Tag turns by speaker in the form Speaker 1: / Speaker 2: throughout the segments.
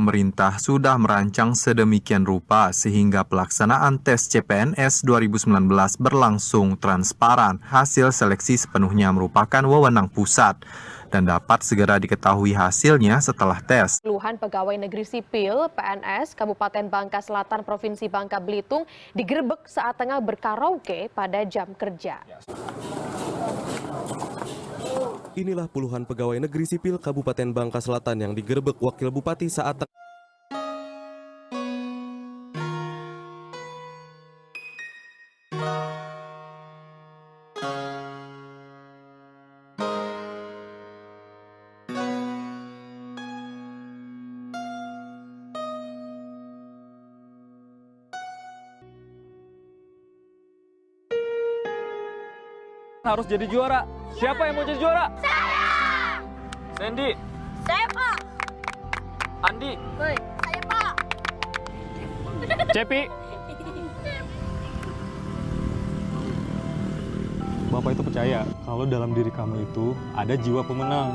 Speaker 1: pemerintah sudah merancang sedemikian rupa sehingga pelaksanaan tes CPNS 2019 berlangsung transparan. Hasil seleksi sepenuhnya merupakan wewenang pusat dan dapat segera diketahui hasilnya setelah tes.
Speaker 2: Puluhan pegawai negeri sipil PNS Kabupaten Bangka Selatan Provinsi Bangka Belitung digerebek saat tengah berkaraoke pada jam kerja.
Speaker 3: Inilah puluhan pegawai negeri sipil Kabupaten Bangka Selatan yang digerebek Wakil Bupati saat
Speaker 4: harus jadi juara. Siapa yang mau jadi juara?
Speaker 5: Saya!
Speaker 4: Sandy?
Speaker 5: Saya, Pak!
Speaker 4: Andi?
Speaker 5: Woi, saya, Pak!
Speaker 4: Cepi? Bapak itu percaya kalau dalam diri kamu itu ada jiwa pemenang.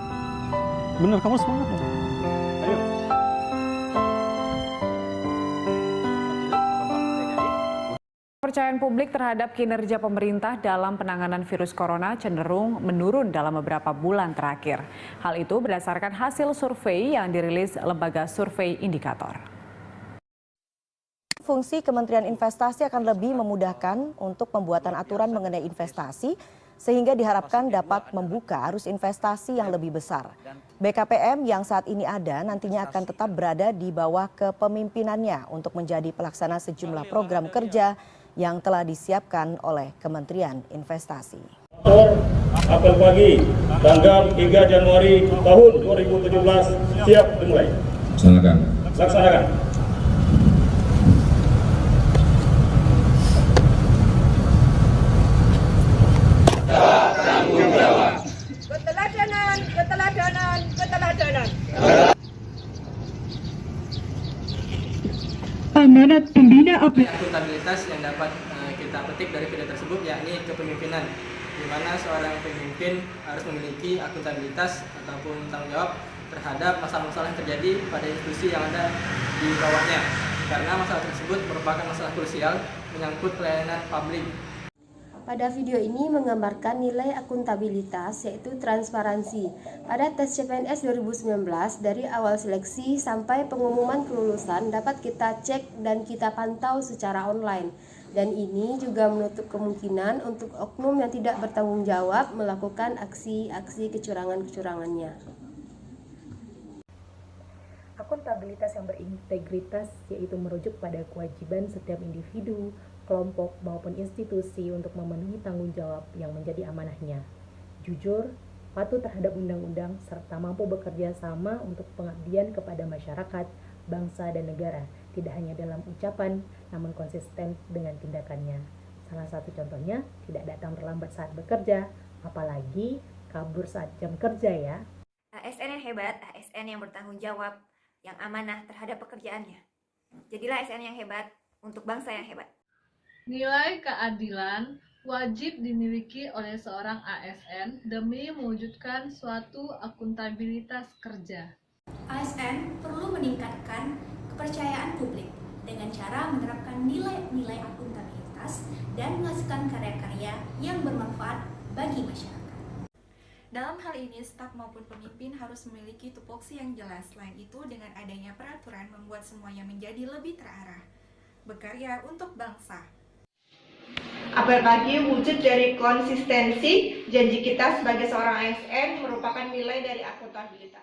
Speaker 4: Bener, kamu semangat ya? Ayo.
Speaker 6: Kepercayaan publik terhadap kinerja pemerintah dalam penanganan virus corona cenderung menurun dalam beberapa bulan terakhir. Hal itu berdasarkan hasil survei yang dirilis Lembaga Survei Indikator.
Speaker 7: Fungsi Kementerian Investasi akan lebih memudahkan untuk pembuatan aturan mengenai investasi sehingga diharapkan dapat membuka arus investasi yang lebih besar. BKPM yang saat ini ada nantinya akan tetap berada di bawah kepemimpinannya untuk menjadi pelaksana sejumlah program kerja yang telah disiapkan oleh Kementerian Investasi.
Speaker 8: Apel pagi tanggal 3 Januari tahun 2017 siap dimulai. Laksanakan.
Speaker 5: Keteladanan.
Speaker 9: Amanat pembina
Speaker 10: akuntabilitas yang dapat kita petik dari video tersebut yakni kepemimpinan, di mana seorang pemimpin harus memiliki akuntabilitas ataupun tanggung jawab terhadap masalah-masalah yang terjadi pada institusi yang ada di bawahnya, karena masalah tersebut merupakan masalah krusial menyangkut pelayanan publik.
Speaker 11: Pada video ini menggambarkan nilai akuntabilitas yaitu transparansi. Pada tes CPNS 2019 dari awal seleksi sampai pengumuman kelulusan dapat kita cek dan kita pantau secara online. Dan ini juga menutup kemungkinan untuk oknum yang tidak bertanggung jawab melakukan aksi-aksi kecurangan-kecurangannya.
Speaker 12: Akuntabilitas yang berintegritas yaitu merujuk pada kewajiban setiap individu, kelompok maupun institusi untuk memenuhi tanggung jawab yang menjadi amanahnya. Jujur, patuh terhadap undang-undang, serta mampu bekerja sama untuk pengabdian kepada masyarakat, bangsa, dan negara, tidak hanya dalam ucapan, namun konsisten dengan tindakannya. Salah satu contohnya, tidak datang terlambat saat bekerja, apalagi kabur saat jam kerja ya.
Speaker 13: ASN yang hebat, ASN yang bertanggung jawab, yang amanah terhadap pekerjaannya. Jadilah ASN yang hebat untuk bangsa yang hebat.
Speaker 14: Nilai keadilan wajib dimiliki oleh seorang ASN demi mewujudkan suatu akuntabilitas kerja.
Speaker 15: ASN perlu meningkatkan kepercayaan publik dengan cara menerapkan nilai-nilai akuntabilitas dan menghasilkan karya-karya yang bermanfaat bagi masyarakat.
Speaker 16: Dalam hal ini, staf maupun pemimpin harus memiliki tupoksi yang jelas. Selain itu, dengan adanya peraturan membuat semuanya menjadi lebih terarah. Berkarya untuk bangsa.
Speaker 17: Apel pagi wujud dari konsistensi janji kita sebagai seorang ASN merupakan nilai dari akuntabilitas.